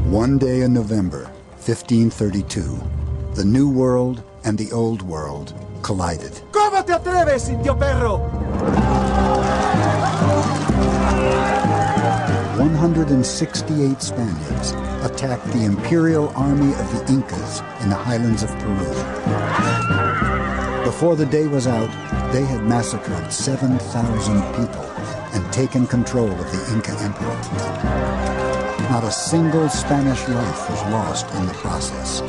One day in November, 1532, the New World and the Old World collided. ¿Cómo te atreves, indio perro? 168 Spaniards attacked the imperial army of the Incas in the highlands of Peru. Before the day was out, they had massacred 7,000 people and taken control of the Inca Empire. Not a single Spanish life was lost in the process.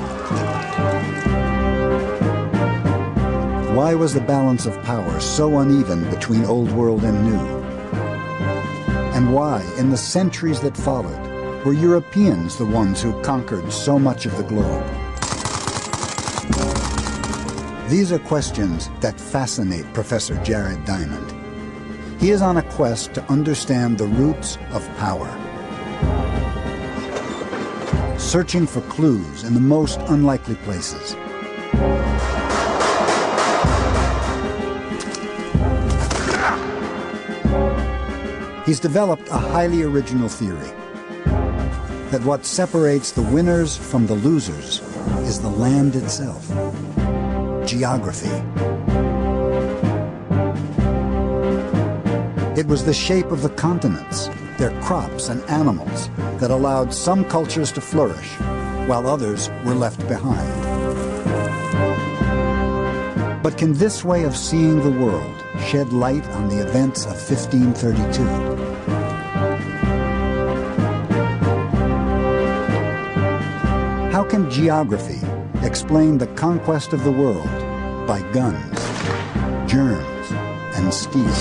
Why was the balance of power so uneven between Old World and New? And why, in the centuries that followed, were Europeans the ones who conquered so much of the globe? These are questions that fascinate Professor Jared Diamond. He is on a quest to understand the roots of power, searching for clues in the most unlikely places. He's developed a highly original theory that what separates the winners from the losers is the land itself, geography. It was the shape of the continents, their crops and animals, that allowed some cultures to flourish, while others were left behind. But can this way of seeing the world shed light on the events of 1532? How can geography explain the conquest of the world by guns, germs, and steel?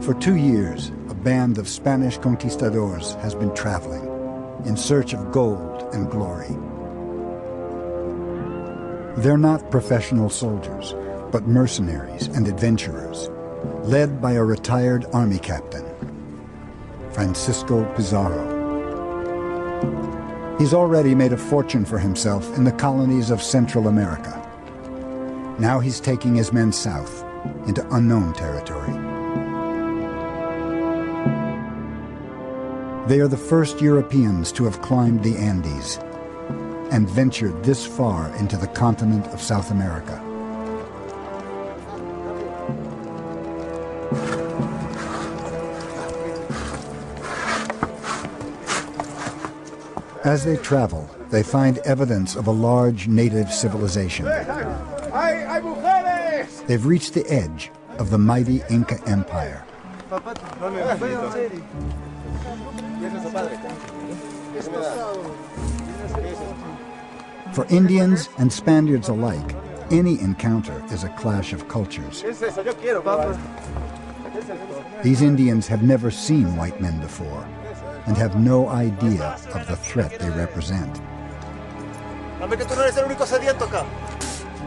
For 2 years, a band of Spanish conquistadors has been traveling in search of gold and glory. They're not professional soldiers, but mercenaries and adventurers, led by a retired army captain, Francisco Pizarro. He's already made a fortune for himself in the colonies of Central America. Now he's taking his men south into unknown territory. They are the first Europeans to have climbed the Andes and ventured this far into the continent of South America. As they travel, they find evidence of a large native civilization. They've reached the edge of the mighty Inca Empire. For Indians and Spaniards alike, any encounter is a clash of cultures. These Indians have never seen white men before and have no idea of the threat they represent.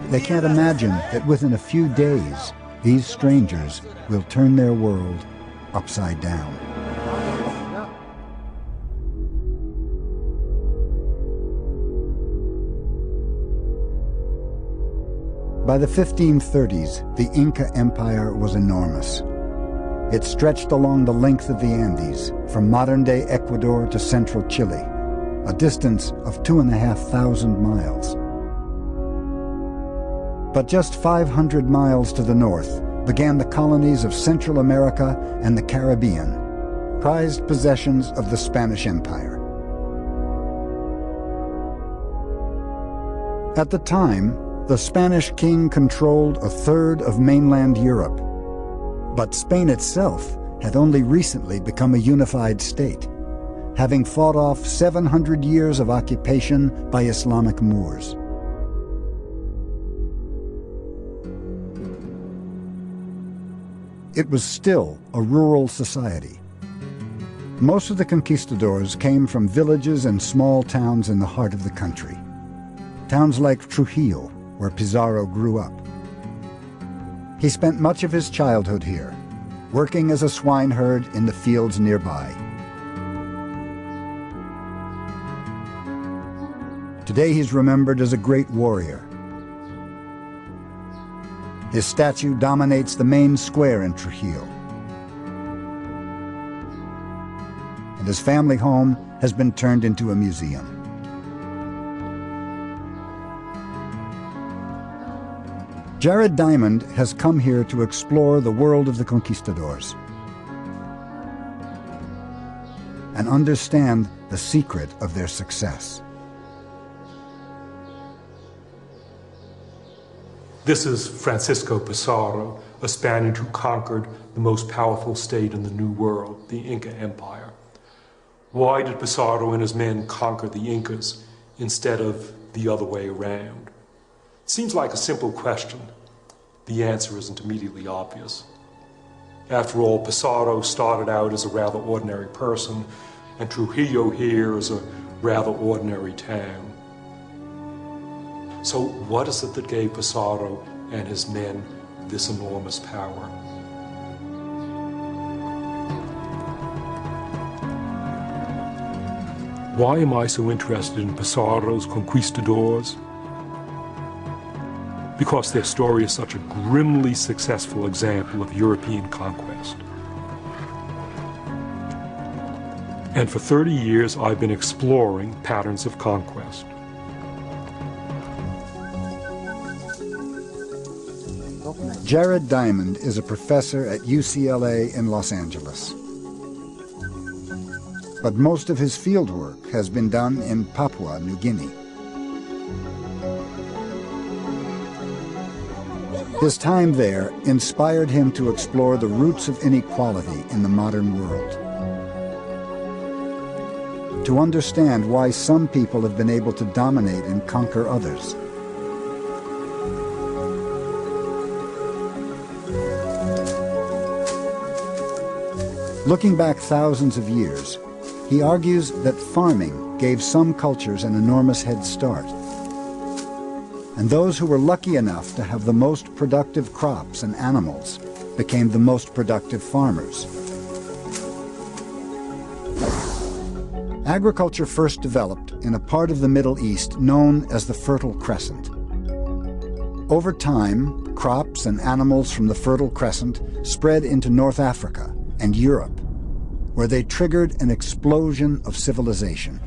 They can't imagine that within a few days, these strangers will turn their world upside down. By the 1530s, the Inca Empire was enormous. It stretched along the length of the Andes, from modern-day Ecuador to central Chile, a distance of 2,500 miles. But just 500 miles to the north began the colonies of Central America and the Caribbean, prized possessions of the Spanish Empire. At the time, the Spanish king controlled a third of mainland Europe, but Spain itself had only recently become a unified state. having fought off 700 years of occupation by Islamic Moors. It was still a rural society. Most of the conquistadors came from villages and small towns in the heart of the country. Towns like Trujillo, where Pizarro grew up. He spent much of his childhood here, working as a swineherd in the fields nearby. Today he's remembered as a great warrior. His statue dominates the main square in Trujillo. And his family home has been turned into a museum. Jared Diamond has come here to explore the world of the conquistadors and understand the secret of their success. This is Francisco Pizarro, a Spaniard who conquered the most powerful state in the New World, the Inca Empire. Why did Pizarro and his men conquer the Incas instead of the other way around? Seems like a simple question. The answer isn't immediately obvious. After all, Pizarro started out as a rather ordinary person, and Trujillo here is a rather ordinary town. So what is it that gave Pizarro and his men this enormous power? Why am I so interested in Pizarro's conquistadors? Because their story is such a grimly successful example of European conquest. And for 30 years, I've been exploring patterns of conquest. Jared Diamond is a professor at UCLA in Los Angeles. But most of his fieldwork has been done in Papua New Guinea. His time there inspired him to explore the roots of inequality in the modern world, to understand why some people have been able to dominate and conquer others. Looking back thousands of years, he argues that farming gave some cultures an enormous head start. And those who were lucky enough to have the most productive crops and animals became the most productive farmers. Agriculture first developed in a part of the Middle East known as the Fertile Crescent. Over time, crops and animals from the Fertile Crescent spread into North Africa and Europe, where they triggered an explosion of civilization.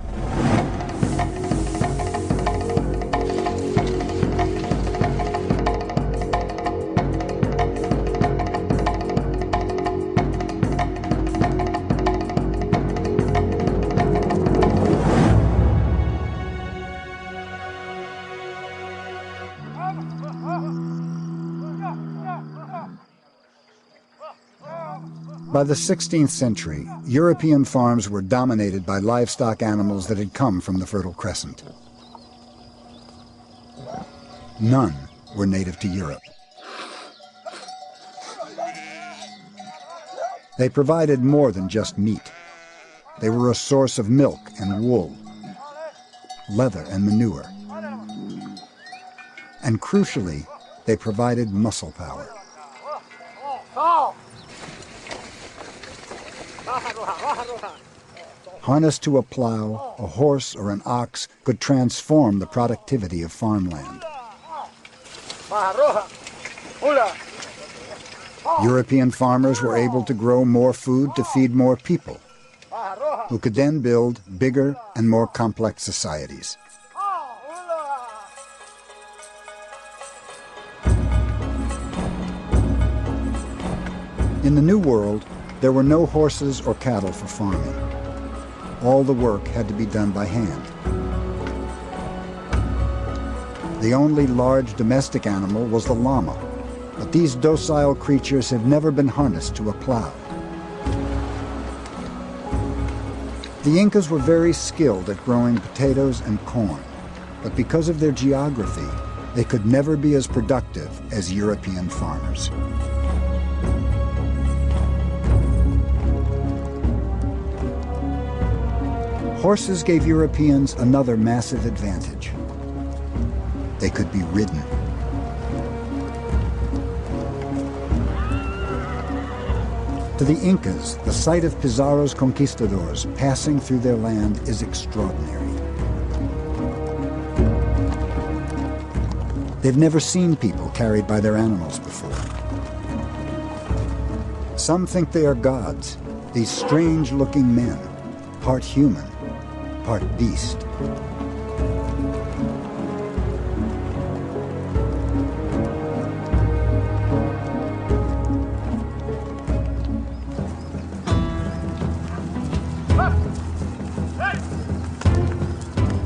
By the 16th century, European farms were dominated by livestock animals that had come from the Fertile Crescent. None were native to Europe. They provided more than just meat. They were a source of milk and wool, leather and manure. And crucially, they provided muscle power. Harnessed to a plow, a horse or an ox could transform the productivity of farmland. European farmers were able to grow more food to feed more people, who could then build bigger and more complex societies. In the New World, there were no horses or cattle for farming. All the work had to be done by hand. The only large domestic animal was the llama, but these docile creatures have never been harnessed to a plow. The Incas were very skilled at growing potatoes and corn, but because of their geography, they could never be as productive as European farmers. Horses gave Europeans another massive advantage. They could be ridden. To the Incas, the sight of Pizarro's conquistadors passing through their land is extraordinary. They've never seen people carried by their animals before. Some think they are gods, these strange-looking men, part human, part beast.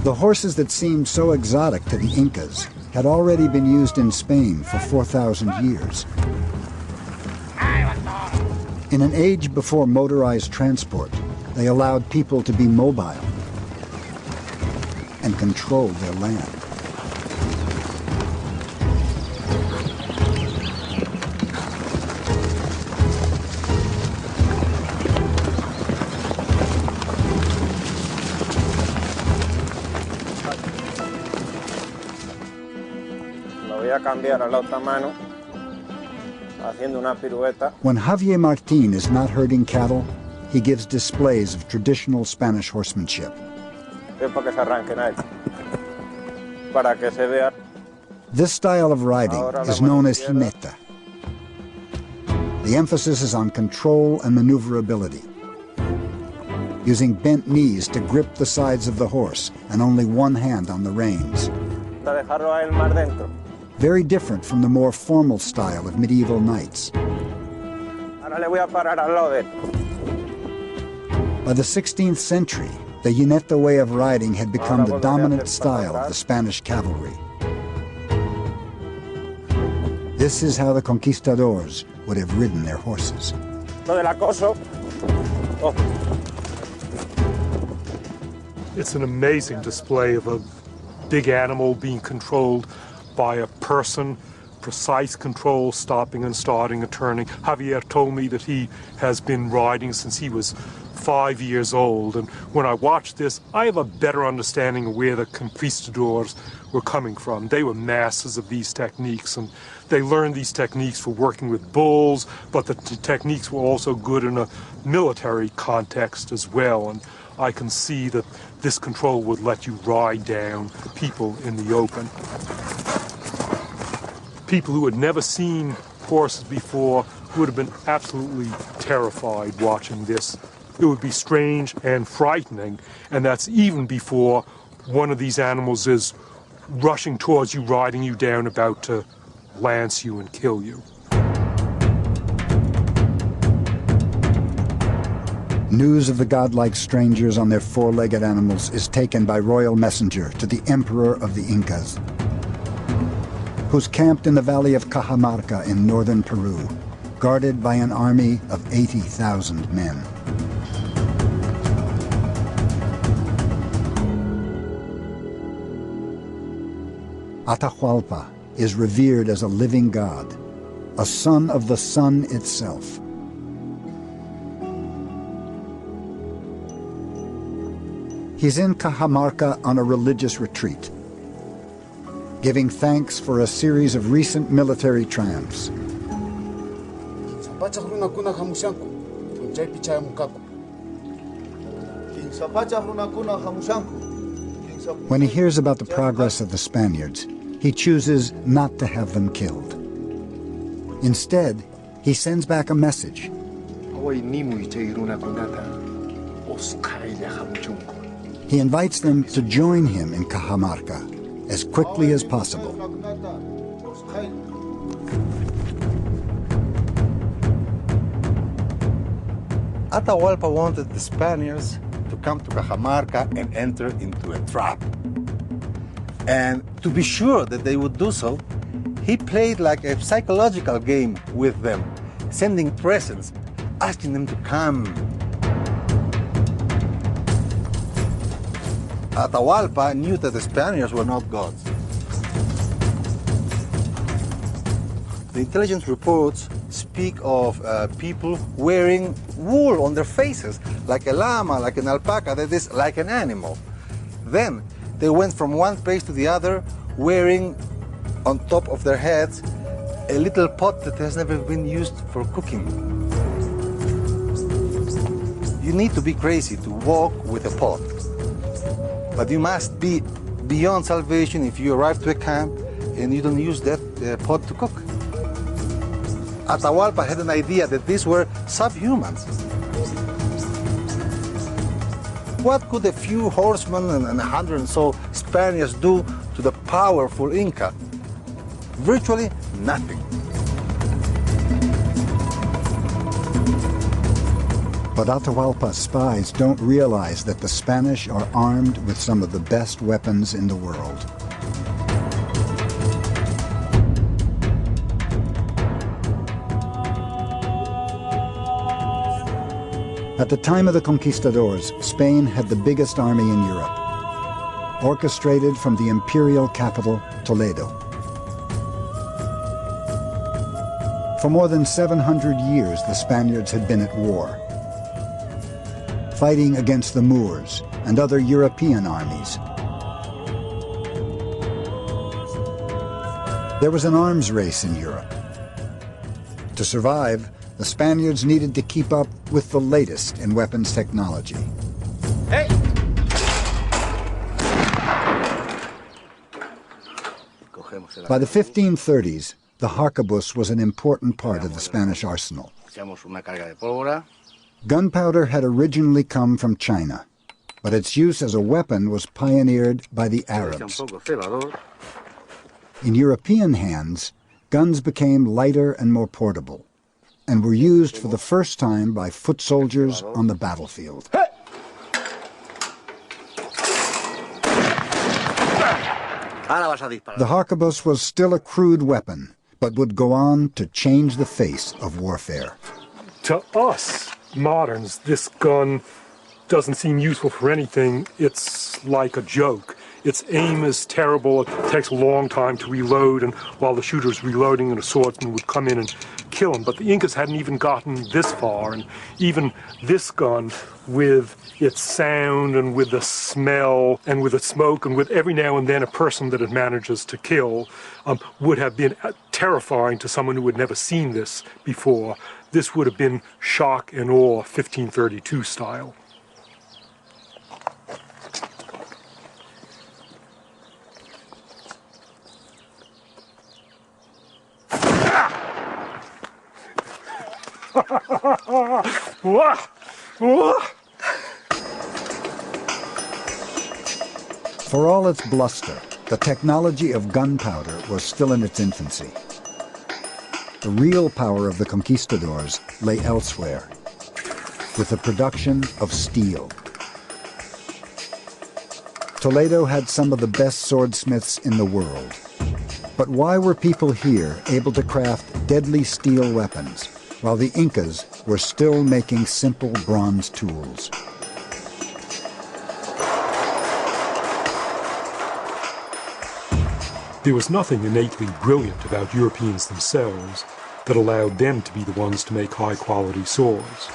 The horses that seemed so exotic to the Incas had already been used in Spain for 4,000 years. In an age before motorized transport, they allowed people to be mobile and control their land. When Javier Martin is not herding cattle, he gives displays of traditional Spanish horsemanship. This style of riding is known as jineta. The emphasis is on control and maneuverability, using bent knees to grip the sides of the horse and only one hand on the reins. Very different from the more formal style of medieval knights. By the 16th century, the jineta way of riding had become the dominant style of the Spanish cavalry. This is how the conquistadors would have ridden their horses. It's an amazing display of a big animal being controlled by a person, precise control, stopping and starting and turning. Javier told me that he has been riding since he was 5 years old, and when I watched this, I have a better understanding of where the conquistadors were coming from. They were masters of these techniques, and they learned these techniques for working with bulls, but the techniques were also good in a military context as well, and I can see that this control would let you ride down people in the open. People who had never seen horses before would have been absolutely terrified watching this. It would be strange and frightening, and that's even before one of these animals is rushing towards you, riding you down, about to lance you and kill you. News of the godlike strangers on their four-legged animals is taken by royal messenger to the emperor of the Incas, who's camped in the valley of Cajamarca in northern Peru, guarded by an army of 80,000 men. Atahualpa is revered as a living god, a son of the sun itself. He's in Cajamarca on a religious retreat, giving thanks for a series of recent military triumphs. When he hears about the progress of the Spaniards, he chooses not to have them killed. Instead, he sends back a message. He invites them to join him in Cajamarca as quickly as possible. Atahualpa wanted the Spaniards to come to Cajamarca and enter into a trap. And to be sure that they would do so, he played like a psychological game with them, sending presents, asking them to come. Atahualpa knew that the Spaniards were not gods. The intelligence reports speak of people wearing wool on their faces, like a llama, like an alpaca, that is, like an animal. Then they went from one place to the other wearing on top of their heads a little pot that has never been used for cooking. You need to be crazy to walk with a pot, but you must be beyond salvation if you arrive to a camp and you don't use that pot to cook. Atahualpa had an idea that these were subhumans. What could a few horsemen and 100 and so Spaniards do to the powerful Inca? Virtually nothing. But Atahualpa's spies don't realize that the Spanish are armed with some of the best weapons in the world. At the time of the conquistadors, Spain had the biggest army in Europe, orchestrated from the imperial capital, Toledo. For more than 700 years, the Spaniards had been at war, fighting against the Moors and other European armies. There was an arms race in Europe. To survive, the Spaniards needed to keep up with the latest in weapons technology. Hey! By the 1530s, the harquebus was an important part of the Spanish arsenal. Gunpowder had originally come from China, but its use as a weapon was pioneered by the Arabs. In European hands, guns became lighter and more portable, and were used for the first time by foot soldiers on the battlefield. The harquebus was still a crude weapon, but would go on to change the face of warfare. To us, moderns, this gun doesn't seem useful for anything. It's like a joke. Its aim is terrible. It takes a long time to reload, and while the shooter's reloading, an swordsman would come in and kill him. But the Incas hadn't even gotten this far, and even this gun, with its sound and with the smell and with the smoke and with every now and then a person that it manages to kill, would have been terrifying to someone who had never seen this before. This would have been shock and awe, 1532 style. For all its bluster, the technology of gunpowder was still in its infancy. The real power of the conquistadors lay elsewhere, with the production of steel. Toledo had some of the best swordsmiths in the world. But why were people here able to craft deadly steel weapons, while the Incas were still making simple bronze tools? There was nothing innately brilliant about Europeans themselves that allowed them to be the ones to make high-quality swords.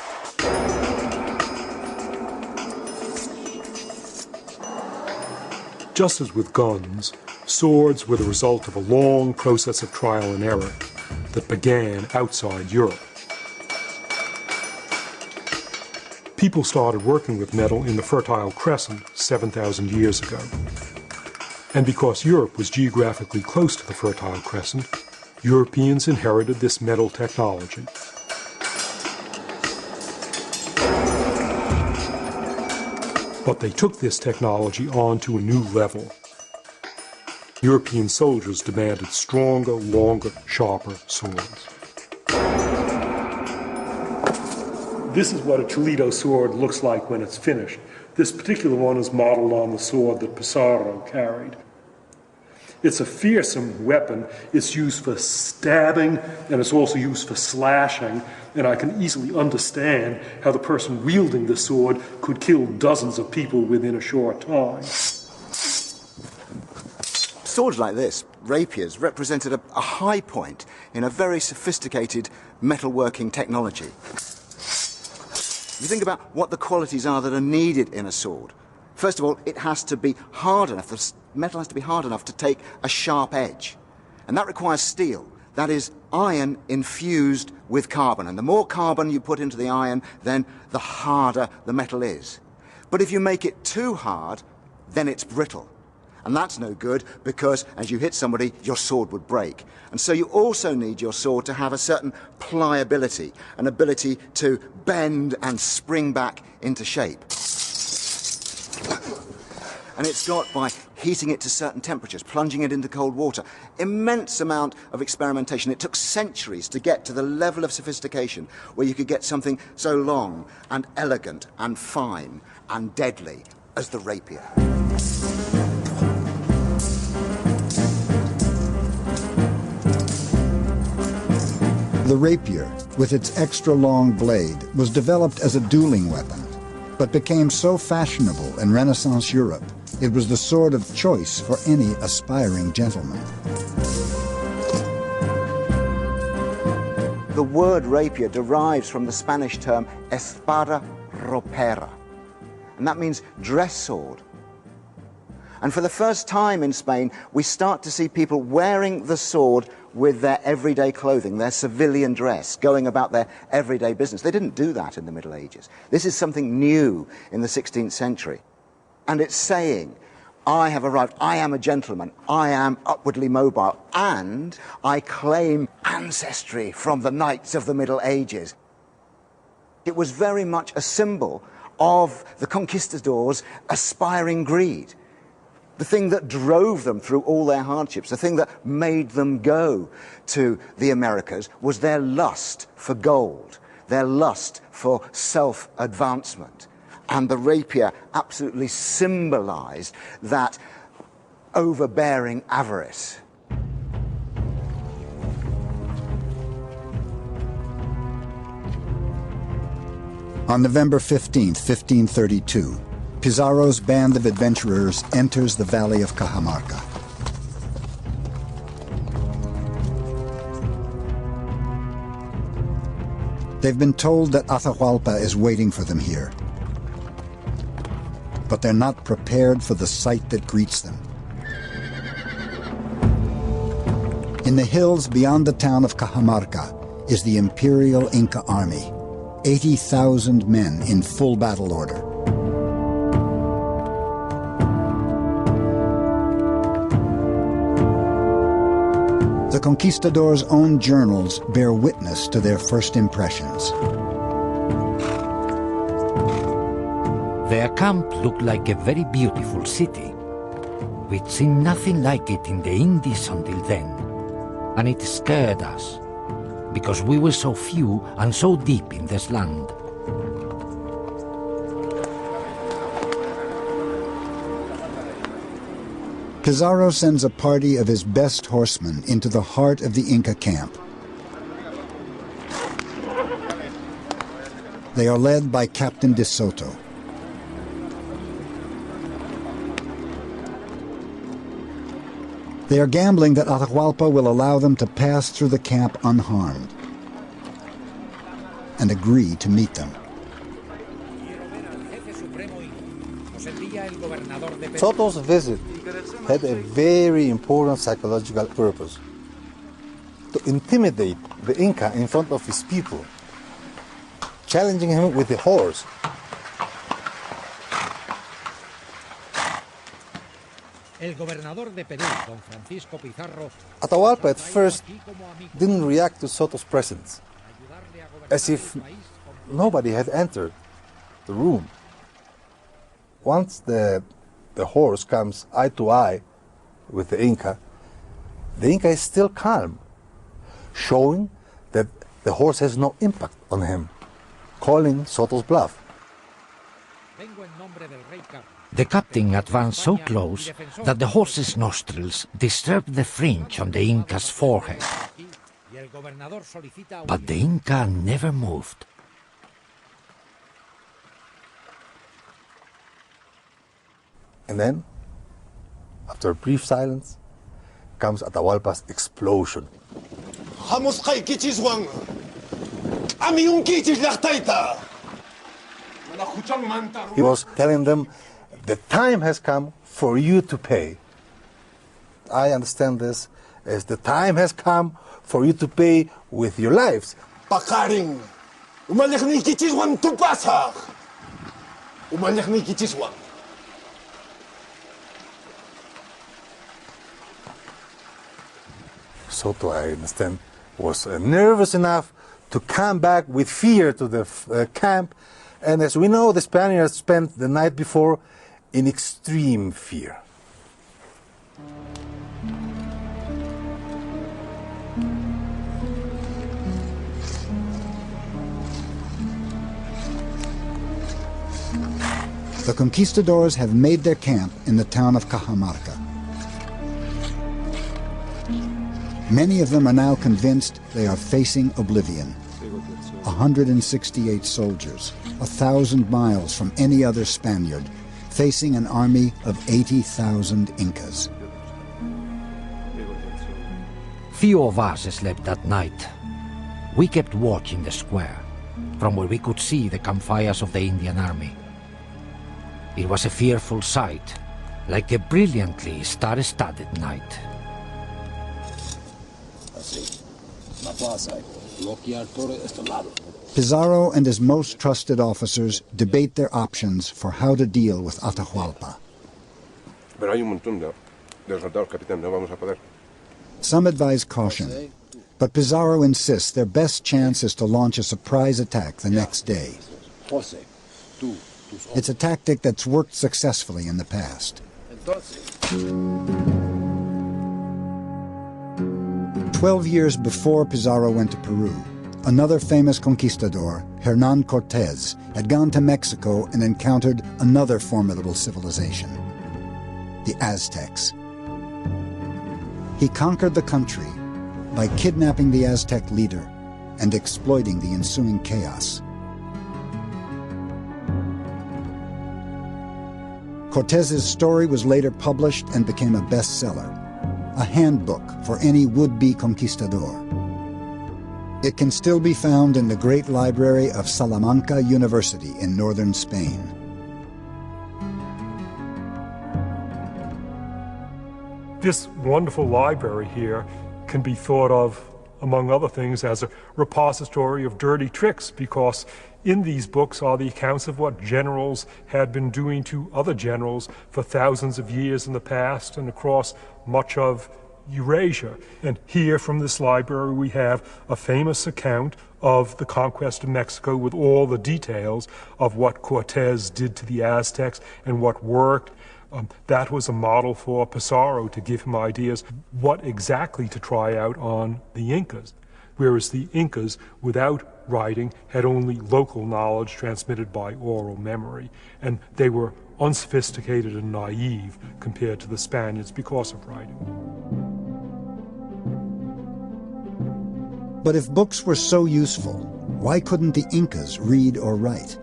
Just as with guns, swords were the result of a long process of trial and error that began outside Europe. People started working with metal in the Fertile Crescent 7,000 years ago. And because Europe was geographically close to the Fertile Crescent, Europeans inherited this metal technology. But they took this technology on to a new level. European soldiers demanded stronger, longer, sharper swords. This is what a Toledo sword looks like when it's finished. This particular one is modeled on the sword that Pizarro carried. It's a fearsome weapon. It's used for stabbing, and it's also used for slashing, and I can easily understand how the person wielding the sword could kill dozens of people within a short time. Swords like this, rapiers, represented a high point in a very sophisticated metalworking technology. You think about what the qualities are that are needed in a sword. First of all, it has to be hard enough, the metal has to be hard enough to take a sharp edge. And that requires steel, that is, iron infused with carbon. And the more carbon you put into the iron, then the harder the metal is. But if you make it too hard, then it's brittle. And that's no good, because as you hit somebody, your sword would break. And so you also need your sword to have a certain pliability, an ability to bend and spring back into shape. And it's got, by heating it to certain temperatures, plunging it into cold water, immense amount of experimentation. It took centuries to get to the level of sophistication where you could get something so long and elegant and fine and deadly as the rapier. The rapier, with its extra-long blade, was developed as a dueling weapon, but became so fashionable in Renaissance Europe, it was the sword of choice for any aspiring gentleman. The word rapier derives from the Spanish term espada ropera, and that means dress sword. And for the first time in Spain, we start to see people wearing the sword with their everyday clothing, their civilian dress, going about their everyday business. They didn't do that in the Middle Ages. This is something new in the 16th century. And it's saying, I have arrived, I am a gentleman, I am upwardly mobile, and I claim ancestry from the knights of the Middle Ages. It was very much a symbol of the conquistadors' aspiring greed. The thing that drove them through all their hardships, the thing that made them go to the Americas, was their lust for gold, their lust for self-advancement. And the rapier absolutely symbolized that overbearing avarice. On November 15th, 1532, Pizarro's band of adventurers enters the valley of Cajamarca. They've been told that Atahualpa is waiting for them here, but they're not prepared for the sight that greets them. In the hills beyond the town of Cajamarca is the Imperial Inca army, 80,000 men in full battle order. The conquistadors' own journals bear witness to their first impressions. Their camp looked like a very beautiful city. We'd seen nothing like it in the Indies until then, and it scared us, because we were so few and so deep in this land. Pizarro sends a party of his best horsemen into the heart of the Inca camp. They are led by Captain de Soto. They are gambling that Atahualpa will allow them to pass through the camp unharmed, and agree to meet them. Soto's visit had a very important psychological purpose: to intimidate the Inca in front of his people, challenging him with the horse. Atahualpa at first didn't react to Soto's presence, as if nobody had entered the room. Once the horse comes eye to eye with the Inca is still calm, showing that the horse has no impact on him, calling Soto's bluff. The captain advanced so close that the horse's nostrils disturbed the fringe on the Inca's forehead. But the Inca never moved. And then, after a brief silence, comes Atahualpa's explosion. He was telling them, the time has come for you to pay. I understand this as the time has come for you to pay with your lives. Pakaring, umalyak ni kichiswan tupasa. Umalyak ni kichiswan. Soto, I understand, was nervous enough to come back with fear to the camp. And as we know, the Spaniards spent the night before in extreme fear. The conquistadors have made their camp in the town of Cajamarca. Many of them are now convinced they are facing oblivion. 168 soldiers, 1,000 miles from any other Spaniard, facing an army of 80,000 Incas. Few of us slept that night. We kept watch in the square, from where we could see the campfires of the Indian army. It was a fearful sight, like a brilliantly star-studded night. Pizarro and his most trusted officers debate their options for how to deal with Atahualpa. Some advise caution, but Pizarro insists their best chance is to launch a surprise attack the next day. It's a tactic that's worked successfully in the past. 12 years before Pizarro went to Peru, another famous conquistador, Hernán Cortés, had gone to Mexico and encountered another formidable civilization, the Aztecs. He conquered the country by kidnapping the Aztec leader and exploiting the ensuing chaos. Cortés's story was later published and became a bestseller, a handbook for any would-be conquistador. It can still be found in the great library of Salamanca University in northern Spain. This wonderful library here can be thought of, among other things, as a repository of dirty tricks, because in these books are the accounts of what generals had been doing to other generals for thousands of years in the past and across much of Eurasia. And here from this library we have a famous account of the conquest of Mexico with all the details of what Cortés did to the Aztecs and what worked. That was a model for Pizarro to give him ideas what exactly to try out on the Incas, whereas the Incas, without writing, had only local knowledge transmitted by oral memory, and they were unsophisticated and naive compared to the Spaniards because of writing. But if books were so useful, why couldn't the Incas read or write?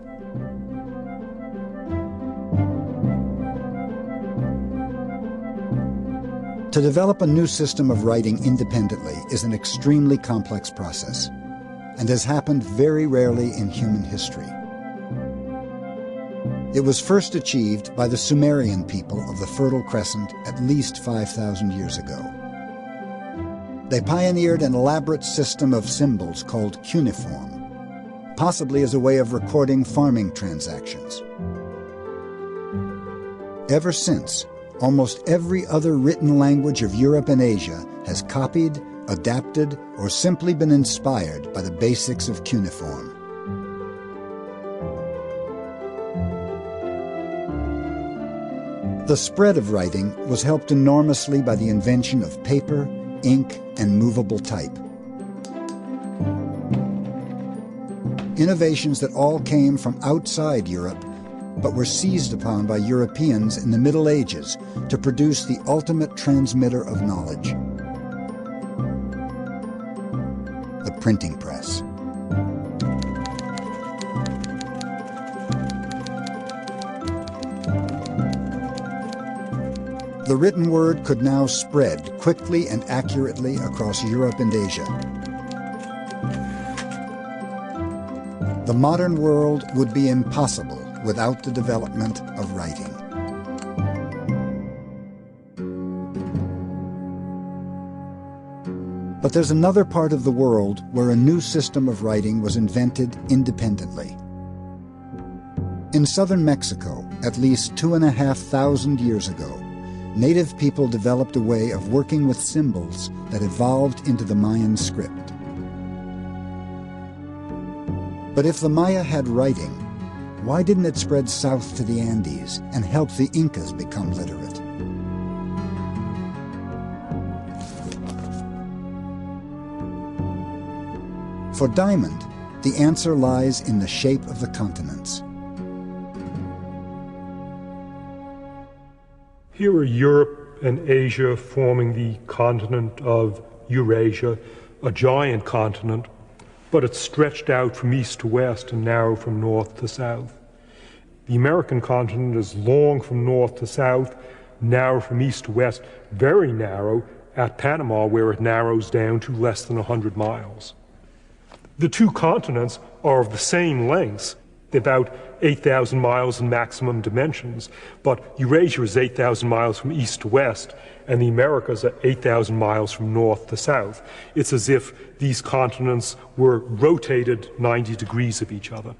To develop a new system of writing independently is an extremely complex process, and has happened very rarely in human history. It was first achieved by the Sumerian people of the Fertile Crescent at least 5,000 years ago. They pioneered an elaborate system of symbols called cuneiform, possibly as a way of recording farming transactions. Ever since, almost every other written language of Europe and Asia has copied, adapted, or simply been inspired by the basics of cuneiform. The spread of writing was helped enormously by the invention of paper, ink, and movable type. Innovations that all came from outside Europe but were seized upon by Europeans in the Middle Ages to produce the ultimate transmitter of knowledge: the printing press. The written word could now spread quickly and accurately across Europe and Asia. The modern world would be impossible without the development of writing. But there's another part of the world where a new system of writing was invented independently. In southern Mexico, at least 2,500 years ago, native people developed a way of working with symbols that evolved into the Mayan script. But if the Maya had writing, why didn't it spread south to the Andes and help the Incas become literate? For Diamond, the answer lies in the shape of the continents. Here are Europe and Asia forming the continent of Eurasia, a giant continent, but it's stretched out from east to west and narrow from north to south. The American continent is long from north to south, narrow from east to west, very narrow at Panama, where it narrows down to less than 100 miles. The two continents are of the same lengths, about 8,000 miles in maximum dimensions, but Eurasia is 8,000 miles from east to west, and the Americas are 8,000 miles from north to south. It's as if these continents were rotated 90 degrees of each other.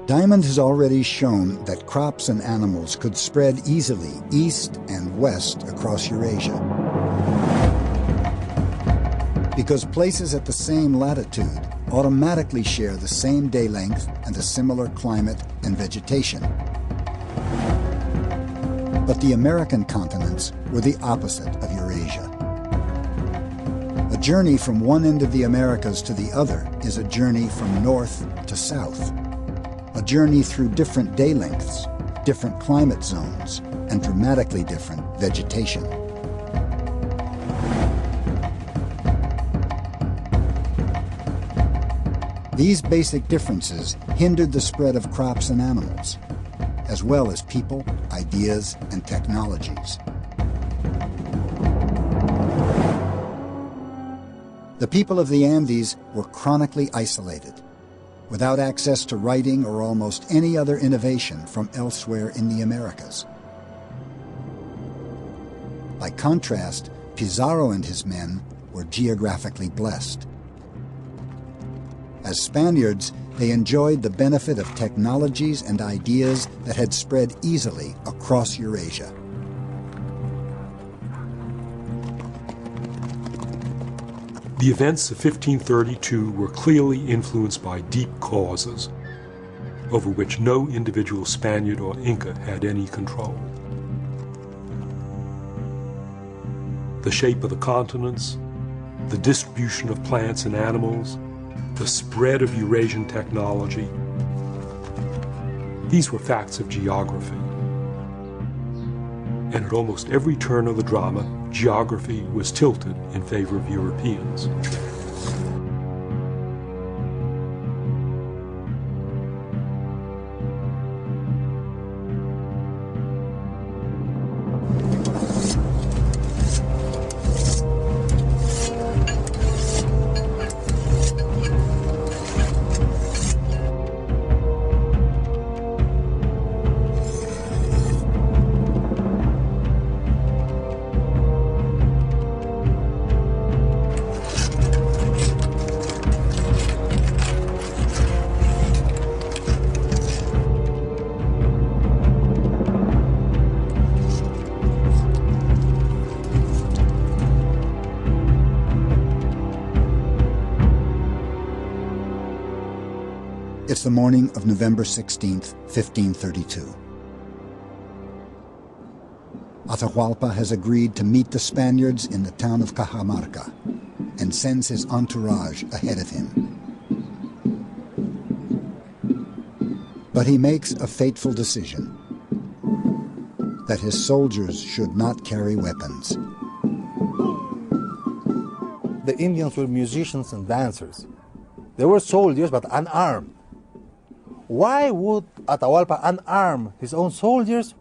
Diamond has already shown that crops and animals could spread easily east and west across Eurasia. Because places at the same latitude automatically share the same day length and a similar climate and vegetation. But the American continents were the opposite of Eurasia. A journey from one end of the Americas to the other is a journey from north to south. A journey through different day lengths, different climate zones, and dramatically different vegetation. These basic differences hindered the spread of crops and animals, as well as people, ideas, and technologies. The people of the Andes were chronically isolated, without access to writing or almost any other innovation from elsewhere in the Americas. By contrast, Pizarro and his men were geographically blessed. As Spaniards, they enjoyed the benefit of technologies and ideas that had spread easily across Eurasia. The events of 1532 were clearly influenced by deep causes, over which no individual Spaniard or Inca had any control. The shape of the continents, the distribution of plants and animals, the spread of Eurasian technology. These were facts of geography. And at almost every turn of the drama, geography was tilted in favor of Europeans. It's the morning of November 16th, 1532. Atahualpa has agreed to meet the Spaniards in the town of Cajamarca and sends his entourage ahead of him. But he makes a fateful decision, that his soldiers should not carry weapons. The Indians were musicians and dancers. They were soldiers, but unarmed. Why would Atahualpa unarm his own soldiers?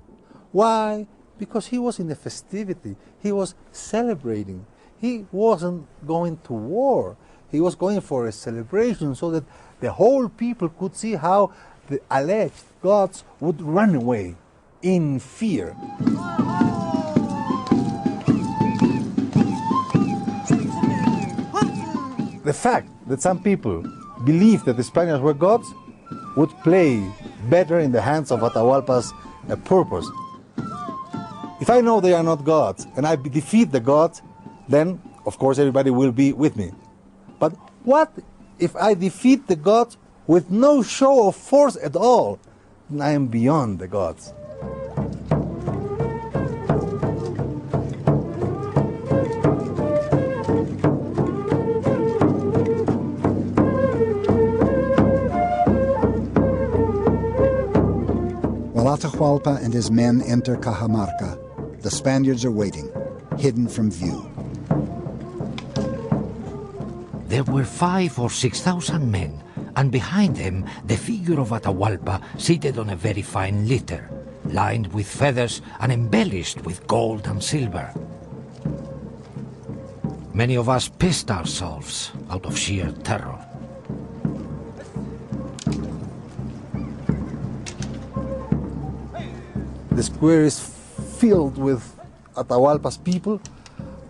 Why? Because he was in a festivity. He was celebrating. He wasn't going to war. He was going for a celebration so that the whole people could see how the alleged gods would run away in fear. The fact that some people believed that the Spaniards were gods would play better in the hands of Atahualpa's purpose. If I know they are not gods and I defeat the gods, then of course everybody will be with me. But what if I defeat the gods with no show of force at all? Then I am beyond the gods. While Atahualpa and his men enter Cajamarca, the Spaniards are waiting, hidden from view. There were 5,000 or 6,000 men, and behind them the figure of Atahualpa seated on a very fine litter, lined with feathers and embellished with gold and silver. Many of us pissed ourselves out of sheer terror. The square is filled with Atahualpa's people,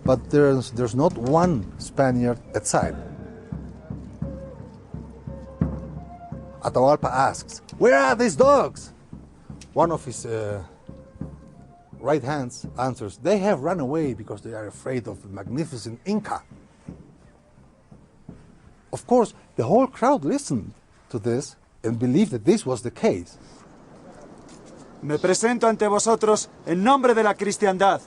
but there's not one Spaniard outside. Atahualpa asks, "Where are these dogs?" One of his right hands answers, "They have run away because they are afraid of the magnificent Inca." Of course, the whole crowd listened to this and believed that this was the case. Me presento ante vosotros en nombre de la cristiandad.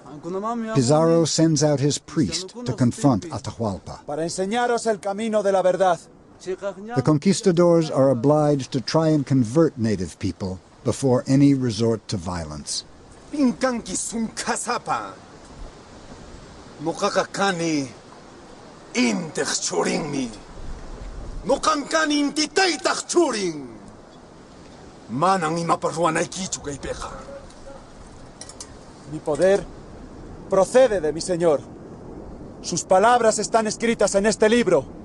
Pizarro sends out his priest to confront Atahualpa. Para enseñaros el camino de la verdad. The conquistadors are obliged to try and convert native people before any resort to violence. Pinkanki sunkasapa. Mukakakani intech churingmi. Mukankani intitaitach churing. Manang imaparruanay kichu kay peja. Mi poder procede de mi Señor. Sus palabras están escritas en este libro.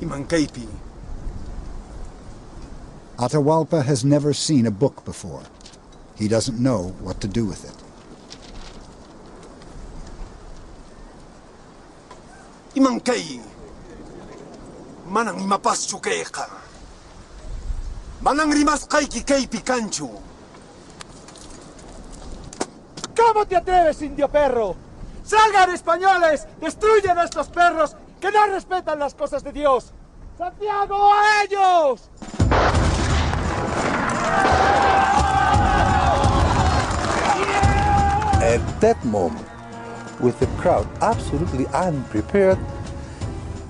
Imankaipi. Atahualpa has never seen a book before. He doesn't know what to do with it. Imankay. Manang imapaschu keja. Manang rimas kaiki kay picanchu. ¿Cómo te atreves, indio perro? ¡Salgan, españoles! ¡Destruyen a estos perros que no respetan las cosas de Dios! ¡Santiago, a ellos! At that moment, with the crowd absolutely unprepared,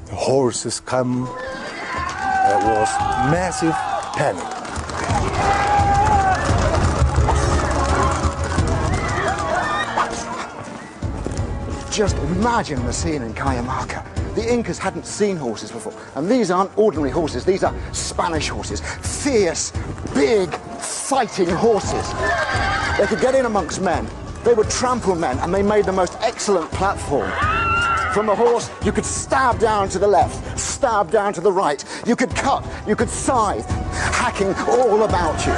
the horses come. There was massive panic. Just imagine the scene in Cajamarca. The Incas hadn't seen horses before, and these aren't ordinary horses, these are Spanish horses. Fierce, big, fighting horses. They could get in amongst men, they would trample men, and they made the most excellent platform. From a horse, you could stab down to the left, stab down to the right. You could cut, you could scythe, hacking all about you.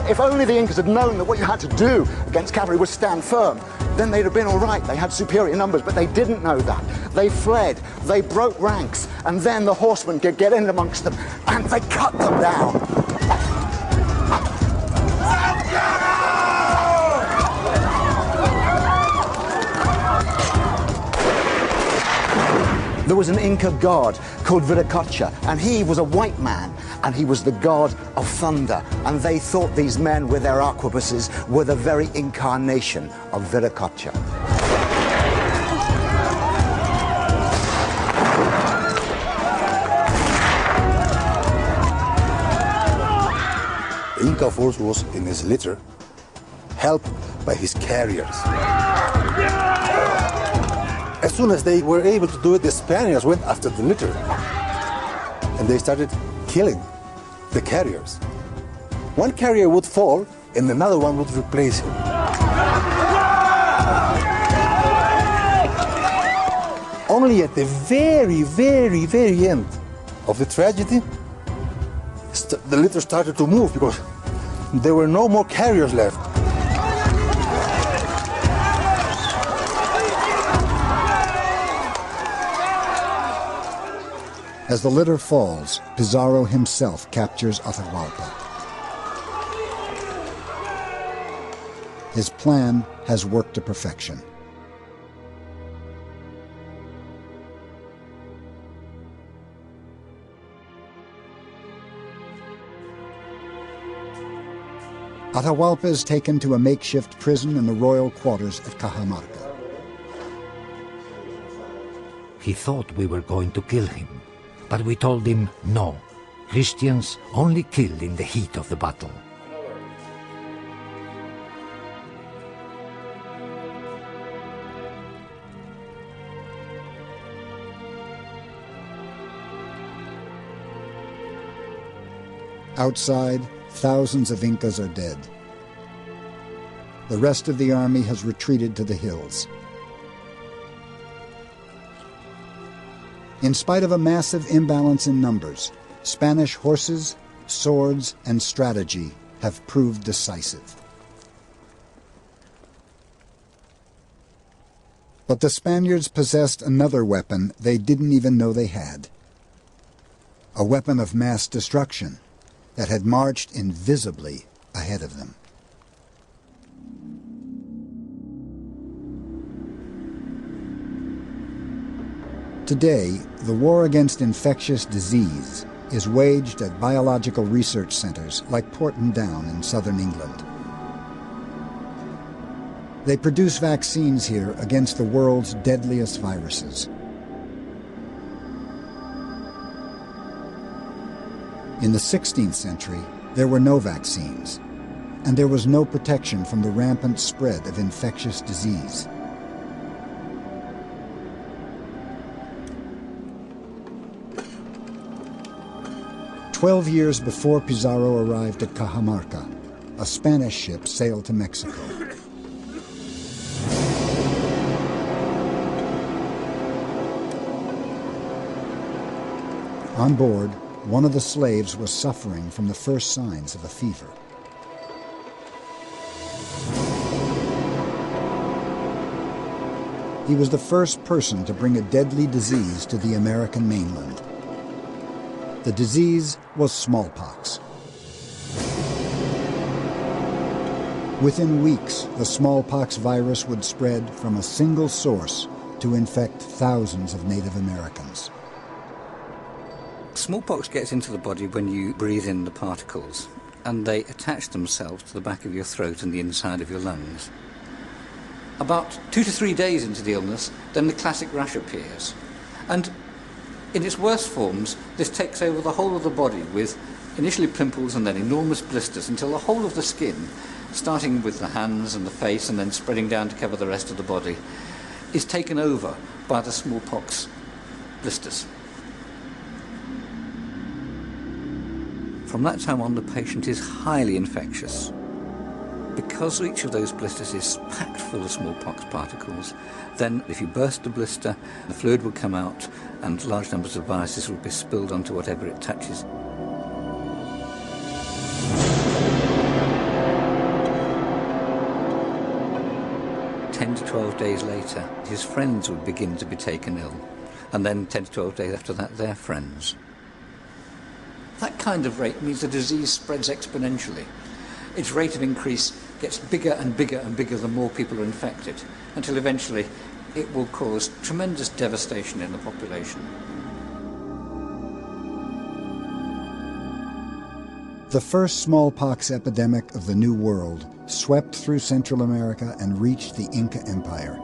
If only the Incas had known that what you had to do against cavalry was stand firm, then they'd have been all right. They had superior numbers, but they didn't know that. They fled, they broke ranks, and then the horsemen could get in amongst them, and they cut them down. There was an Inca god called Viracocha, and he was a white man, and he was the god of thunder. And they thought these men with their arquebuses were the very incarnation of Viracocha. The Inca force was in his litter, helped by his carriers. As soon as they were able to do it, the Spaniards went after the litter, and they started killing the carriers. One carrier would fall, and another one would replace him. Only at the very, very, very end of the tragedy, the litter started to move because there were no more carriers left. As the litter falls, Pizarro himself captures Atahualpa. His plan has worked to perfection. Atahualpa is taken to a makeshift prison in the royal quarters at Cajamarca. He thought we were going to kill him, but we told him no. Christians only killed in the heat of the battle. Outside, thousands of Incas are dead. The rest of the army has retreated to the hills. In spite of a massive imbalance in numbers, Spanish horses, swords, and strategy have proved decisive. But the Spaniards possessed another weapon they didn't even know they had. A weapon of mass destruction that had marched invisibly ahead of them. Today, the war against infectious disease is waged at biological research centers like Porton Down in southern England. They produce vaccines here against the world's deadliest viruses. In the 16th century, there were no vaccines, and there was no protection from the rampant spread of infectious disease. "12 years before Pizarro arrived at Cajamarca, a Spanish ship sailed to Mexico. On board, one of the slaves was suffering from the first signs of a fever. He was the first person to bring a deadly disease to the American mainland. The disease was smallpox. Within weeks, the smallpox virus would spread from a single source to infect thousands of Native Americans. Smallpox gets into the body when you breathe in the particles, and they attach themselves to the back of your throat and the inside of your lungs. About 2 to 3 days into the illness, then the classic rash appears. And in its worst forms, this takes over the whole of the body with initially pimples and then enormous blisters until the whole of the skin, starting with the hands and the face and then spreading down to cover the rest of the body, is taken over by the smallpox blisters. From that time on, the patient is highly infectious. Because each of those blisters is packed full of smallpox particles, then if you burst the blister, the fluid will come out and large numbers of viruses will be spilled onto whatever it touches. "10 to 12 days later, his friends would begin to be taken ill, and then 10 to 12 days after that, their friends. That kind of rate means the disease spreads exponentially. Its rate of increase gets bigger and bigger and bigger the more people are infected, until eventually it will cause tremendous devastation in the population. the first smallpox epidemic of the New World swept through Central America and reached the Inca Empire.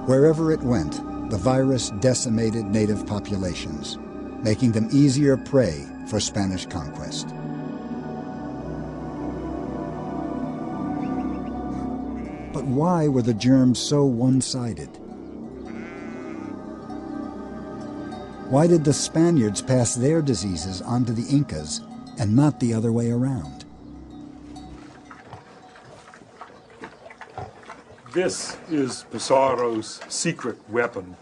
Wherever it went, the virus decimated native populations, making them easier prey for Spanish conquest. But why were the germs so one-sided? Why did the Spaniards pass their diseases onto the Incas and not the other way around? This is Pizarro's secret weapon.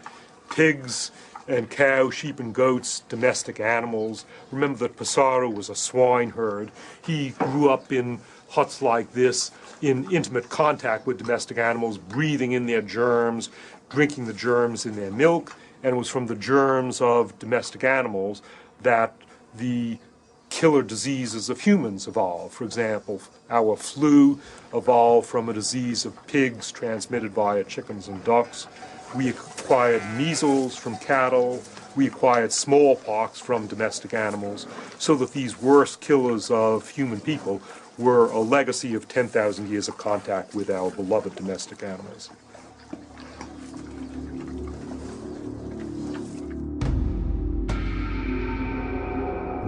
Pigs and cows, sheep and goats, domestic animals. Remember that Pizarro was a swineherd. He grew up in huts like this, in intimate contact with domestic animals, breathing in their germs, drinking the germs in their milk, and it was from the germs of domestic animals that the killer diseases of humans evolved. For example, our flu evolved from a disease of pigs transmitted via chickens and ducks. We acquired measles from cattle. We acquired smallpox from domestic animals, so that these worst killers of human people were a legacy of 10,000 years of contact with our beloved domestic animals.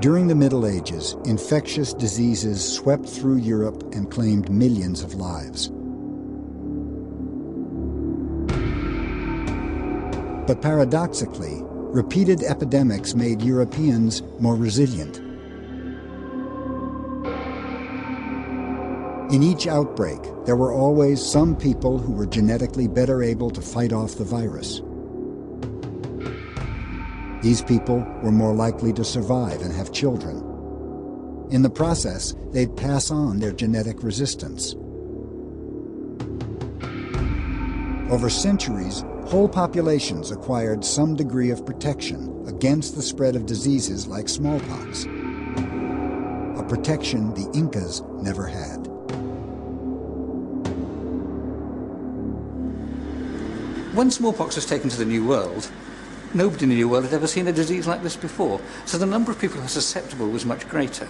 During the Middle Ages, infectious diseases swept through Europe and claimed millions of lives. But paradoxically, repeated epidemics made Europeans more resilient. In each outbreak, there were always some people who were genetically better able to fight off the virus. These people were more likely to survive and have children. In the process, they'd pass on their genetic resistance. Over centuries, whole populations acquired some degree of protection against the spread of diseases like smallpox, a protection the Incas never had. When smallpox was taken to the New World, nobody in the New World had ever seen a disease like this before, so the number of people who were susceptible was much greater.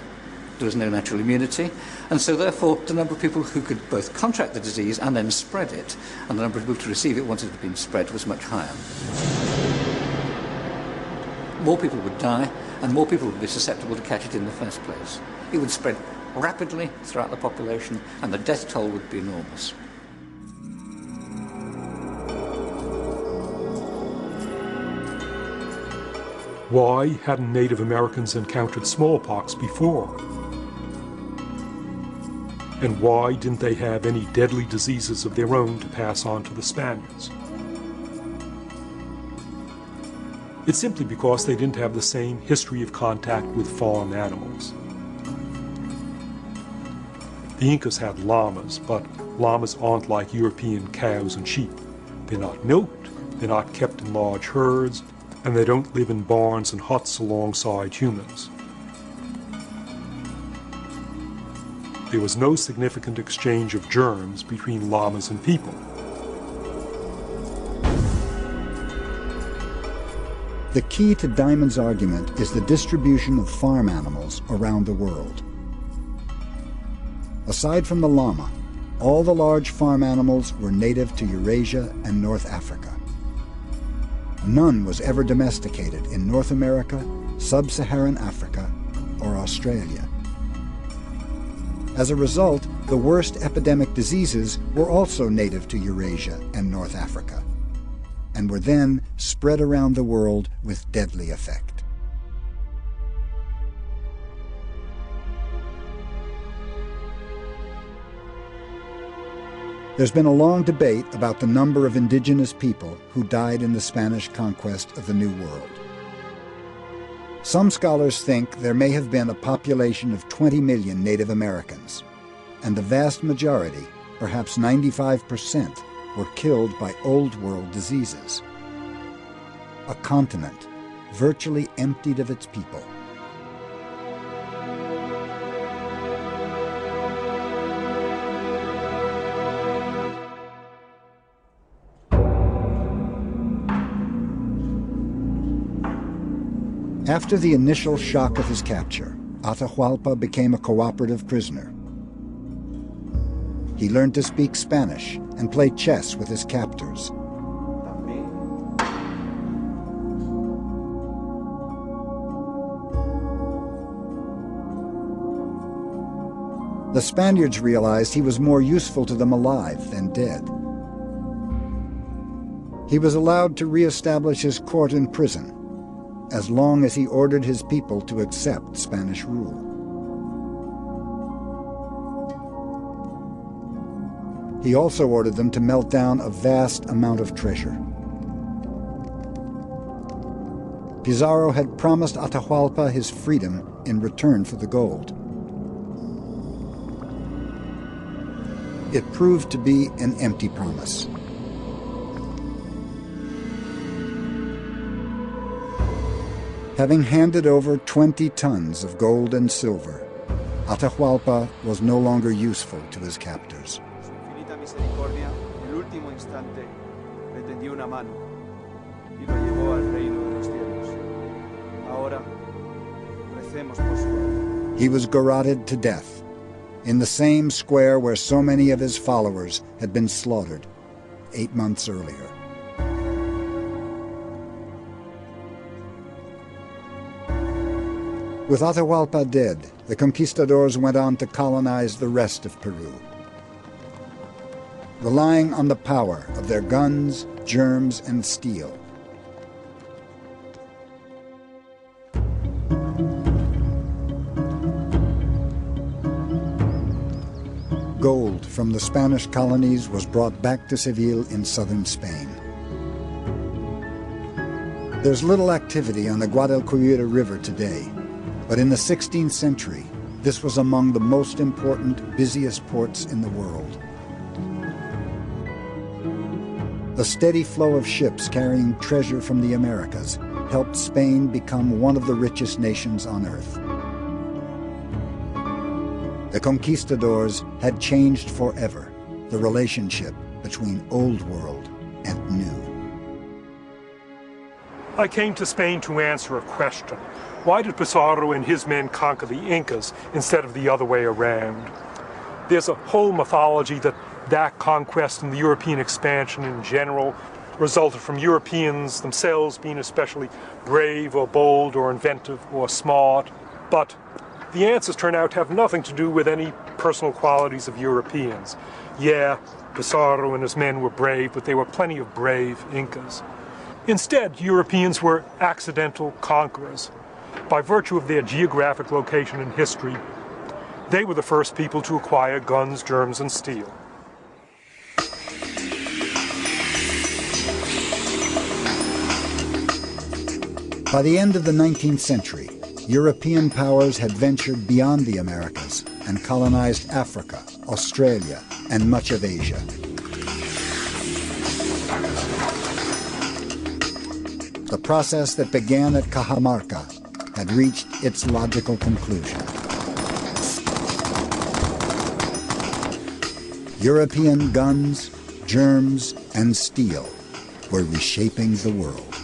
There was no natural immunity, and so therefore the number of people who could both contract the disease and then spread it, and the number of people to receive it once it had been spread, was much higher. More people would die, and more people would be susceptible to catch it in the first place. It would spread rapidly throughout the population, and the death toll would be enormous. Why hadn't Native Americans encountered smallpox before? And why didn't they have any deadly diseases of their own to pass on to the Spaniards? It's simply because they didn't have the same history of contact with farm animals. The Incas had llamas, but llamas aren't like European cows and sheep. They're not milked, they're not kept in large herds, and they don't live in barns and huts alongside humans. There was no significant exchange of germs between llamas and people. The key to Diamond's argument is the distribution of farm animals around the world. Aside from the llama, all the large farm animals were native to Eurasia and North Africa. None was ever domesticated in North America, Sub-Saharan Africa, or Australia. As a result, the worst epidemic diseases were also native to Eurasia and North Africa, and were then spread around the world with deadly effect. There's been a long debate about the number of indigenous people who died in the Spanish conquest of the New World. Some scholars think there may have been a population of 20 million Native Americans, and the vast majority, perhaps 95%, were killed by Old World diseases. A continent virtually emptied of its people. After the initial shock of his capture, Atahualpa became a cooperative prisoner. He learned to speak Spanish and play chess with his captors. The Spaniards realized he was more useful to them alive than dead. He was allowed to reestablish his court and prison, as long as he ordered his people to accept Spanish rule. He also ordered them to melt down a vast amount of treasure. Pizarro had promised Atahualpa his freedom in return for the gold. It proved to be an empty promise. Having handed over 20 tons of gold and silver, Atahualpa was no longer useful to his captors. He was garroted to death in the same square where so many of his followers had been slaughtered 8 months earlier. With Atahualpa dead, the conquistadors went on to colonize the rest of Peru, relying on the power of their guns, germs, and steel. Gold from the Spanish colonies was brought back to Seville in southern Spain. There's little activity on the Guadalquivir River today, but in the 16th century, this was among the most important, busiest ports in the world. The steady flow of ships carrying treasure from the Americas helped Spain become one of the richest nations on earth. The conquistadors had changed forever the relationship between Old World and New. I came to Spain to answer a question. Why did Pizarro and his men conquer the Incas instead of the other way around? There's a whole mythology that conquest and the European expansion in general resulted from Europeans themselves being especially brave or bold or inventive or smart. But the answers turn out to have nothing to do with any personal qualities of Europeans. Yeah, Pizarro and his men were brave, but there were plenty of brave Incas. Instead, Europeans were accidental conquerors. By virtue of their geographic location in history, they were the first people to acquire guns, germs, and steel. By the end of the 19th century, European powers had ventured beyond the Americas and colonized Africa, Australia, and much of Asia. The process that began at Cajamarca had reached its logical conclusion. European guns, germs, and steel were reshaping the world.